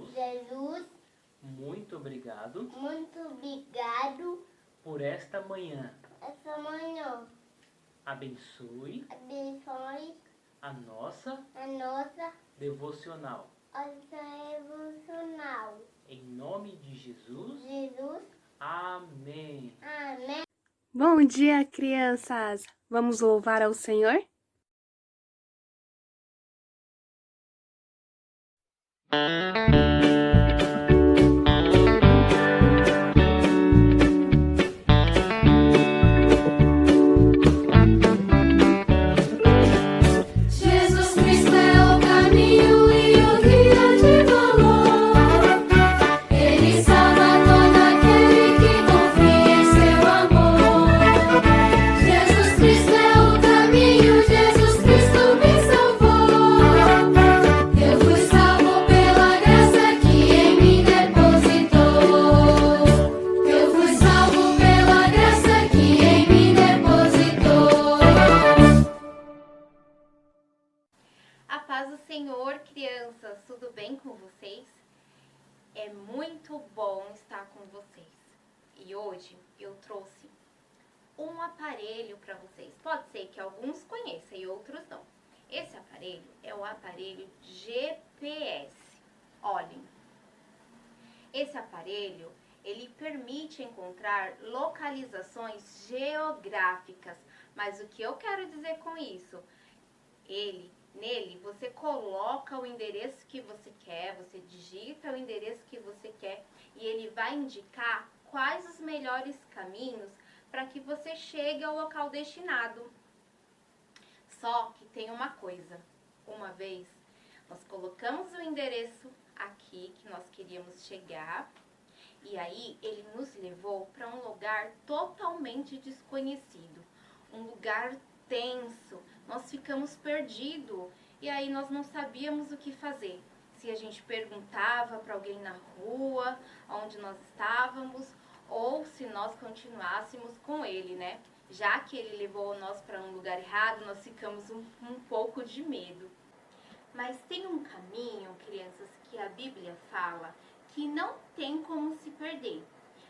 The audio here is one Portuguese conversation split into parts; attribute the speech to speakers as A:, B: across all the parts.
A: Jesus,
B: muito obrigado
A: muito obrigado
B: por esta manhã.
A: essa manhã.
B: Abençoe
A: Abençoe
B: a nossa
A: a nossa
B: devocional.
A: oração emocional.
B: Em nome de Jesus,
A: Jesus,
B: amém.
A: amém.
C: Bom dia, crianças! Vamos louvar ao Senhor?
D: Jesus Cristo é o caminho e o grande valor. Ele salva todo aquele que confia em seu amor. Jesus Cristo é o caminho, Jesus Cristo me salvou. Eu fui salvo pela graça que em mim depositou. Eu fui salvo pela graça que em mim depositou.
E: A paz do Senhor, crianças, tudo bem com vocês? É muito bom estar com vocês. E hoje eu trouxe um aparelho para vocês. Pode ser que alguns conheçam e outros não. Esse aparelho é o aparelho GPS. Olhem, esse aparelho, ele permite encontrar localizações geográficas. Mas o que eu quero dizer com isso? Nele você coloca o endereço que você quer, você digita o endereço que você quer e ele vai indicar quais os melhores caminhos para que você chegue ao local destinado. Só que tem uma coisa, uma vez nós colocamos o endereço aqui que nós queríamos chegar e aí ele nos levou para um lugar totalmente desconhecido, um lugar tenso, nós ficamos perdidos e aí nós não sabíamos o que fazer. Se a gente perguntava para alguém na rua onde nós estávamos ou se nós continuássemos com ele, né? Já que ele levou nós para um lugar errado, nós ficamos um pouco de medo. Mas tem um caminho, crianças, que a Bíblia fala que não tem como se perder,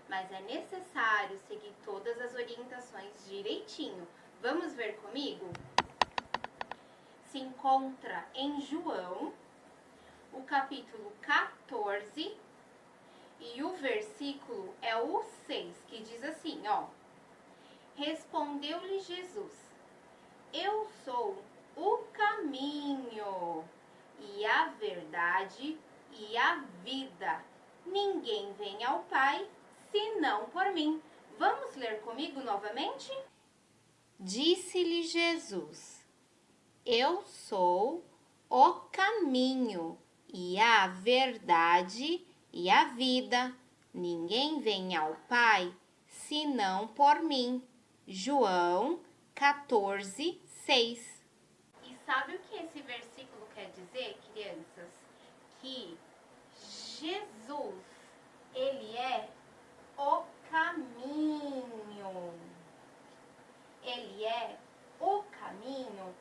E: mas é necessário seguir todas as orientações direitinho. Vamos ver comigo? Se encontra em João, o capítulo 14, e o versículo é o 6, que diz assim, ó. Respondeu-lhe Jesus, eu sou o caminho, e a verdade, e a vida. Ninguém vem ao Pai, senão por mim. Vamos ler comigo novamente? Disse-lhe Jesus, eu sou o caminho e a verdade e a vida. Ninguém vem ao Pai senão por mim. João 14, 6. E sabe o que esse versículo quer dizer, crianças? Que Jesus, ele é o caminho. Ele é o caminho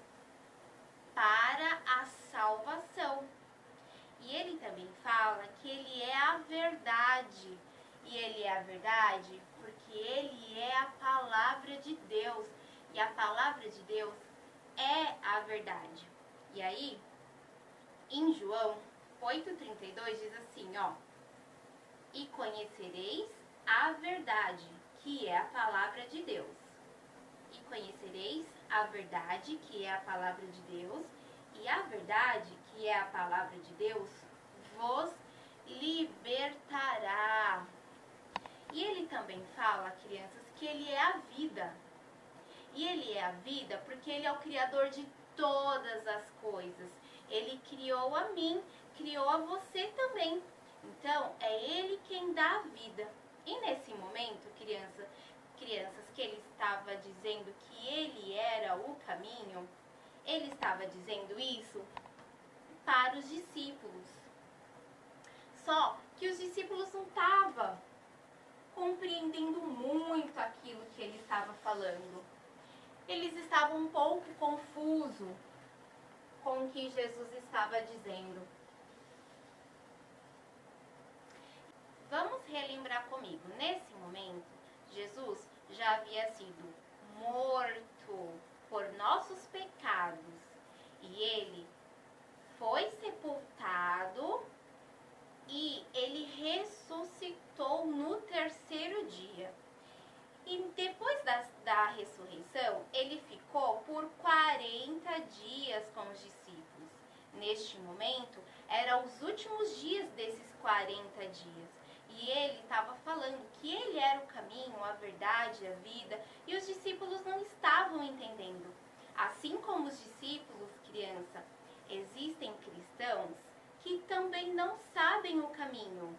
E: para a salvação. E ele também fala que ele é a verdade. E ele é a verdade porque ele é a palavra de Deus. E a palavra de Deus é a verdade. E aí, em João 8,32 diz assim, ó. E conhecereis a verdade, que é a palavra de Deus. E conhecereis a verdade, que é a palavra de Deus, e a verdade, que é a palavra de Deus, vos libertará. E ele também fala, crianças, que ele é a vida. E ele é a vida porque ele é o criador de todas as coisas. Ele criou a mim, criou a você também. Então, é ele quem dá a vida. E nesse momento, crianças, que ele estava dizendo que ele era o caminho, ele estava dizendo isso para os discípulos. Só que os discípulos não estavam compreendendo muito aquilo que ele estava falando. Eles estavam um pouco confusos com o que Jesus estava dizendo. já havia sido morto por nossos pecados e ele foi sepultado e ele ressuscitou no terceiro dia. E depois da ressurreição, ele ficou por 40 dias com os discípulos. Neste momento, eram os últimos dias desses 40 dias. E ele estava falando que ele era o caminho, a verdade, a vida, e os discípulos não estavam entendendo. Assim como os discípulos, criança, existem cristãos que também não sabem o caminho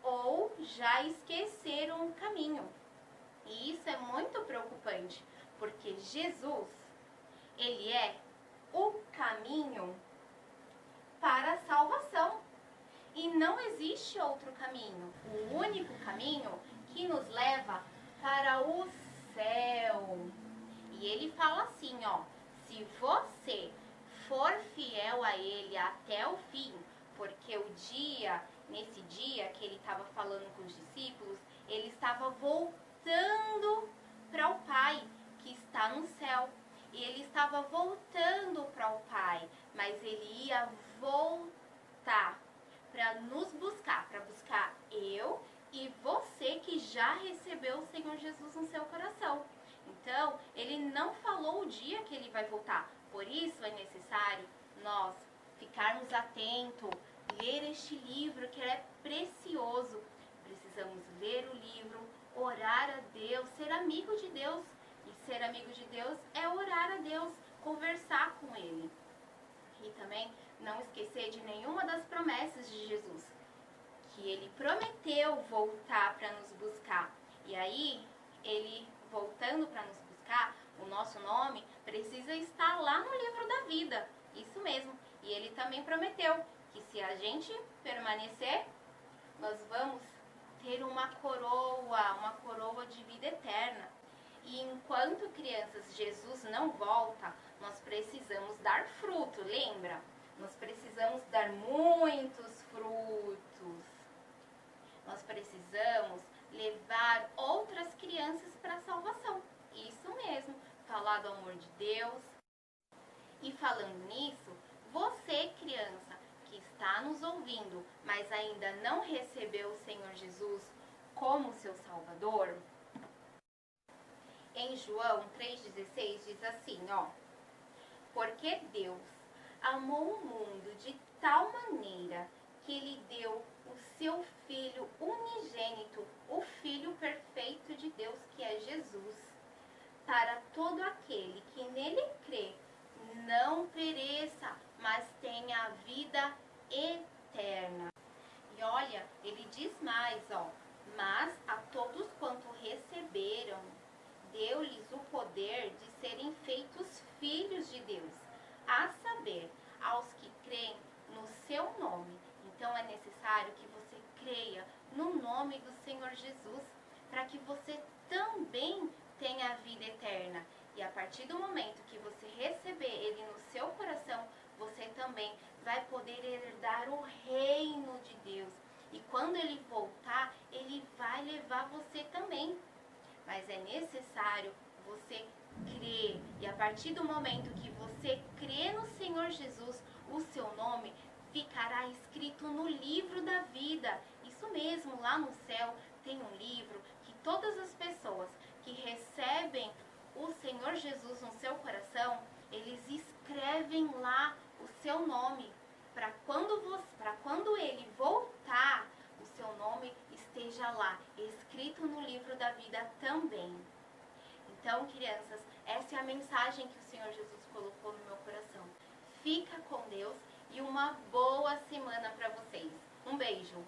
E: ou já esqueceram o caminho. E isso é muito preocupante, porque Jesus, ele é o caminho para a salvação. E não existe outro caminho. O único caminho que nos leva para o céu. E ele fala assim, ó: se você for fiel a ele até o fim, porque nesse dia que ele estava falando com os discípulos, ele estava voltando para o Pai que está no céu. E ele estava voltando para o Pai, mas ele ia voltar para nos buscar, para buscar eu e você que já recebeu o Senhor Jesus no seu coração. Então, ele não falou o dia que ele vai voltar. Por isso é necessário nós ficarmos atentos, ler este livro que é precioso. Precisamos ler o livro, orar a Deus, ser amigo de Deus. E ser amigo de Deus é orar a Deus, conversar com Ele. E também não esquecer de nenhuma das promessas de Jesus, que Ele prometeu voltar para nos buscar. E aí, Ele voltando para nos buscar, o nosso nome precisa estar lá no livro da vida. Isso mesmo. E Ele também prometeu que se a gente permanecer, nós vamos ter uma coroa de vida eterna. E enquanto crianças, Jesus não volta, nós precisamos dar fruto, lembra? Nós precisamos dar muitos frutos. Nós precisamos levar outras crianças para a salvação. Isso mesmo, falar do amor de Deus. E falando nisso, você, criança, que está nos ouvindo, mas ainda não recebeu o Senhor Jesus como seu Salvador, em João 3,16 diz assim, ó: porque Deus amou o mundo de tal maneira que Ele deu o seu Filho unigênito, o Filho perfeito de Deus, que é Jesus, para todo aquele que nele crê, não pereça, mas tenha a vida eterna. E olha, ele diz mais, ó: mas a todos quanto receberam, deu-lhes o poder de serem feitos filhos de Deus, a saber, aos que creem no seu nome. Então é necessário que você creia no nome do Senhor Jesus, para que você também tenha a vida eterna. E a partir do momento que você receber Ele no seu coração, você também vai poder herdar o reino de Deus. E quando Ele voltar, Ele vai levar você também. Mas é necessário você crer. E a partir do momento que você crê no Senhor Jesus, o seu nome ficará escrito no livro da vida. Isso mesmo, lá no céu tem um livro que todas as pessoas que recebem o Senhor Jesus no seu coração, eles escrevem lá o seu nome, para quando Ele voltar, o seu nome esteja lá, escrito no livro da vida também. Então, crianças, essa é a mensagem que o Senhor Jesus colocou no meu coração. Fica com Deus e uma boa semana para vocês. Um beijo!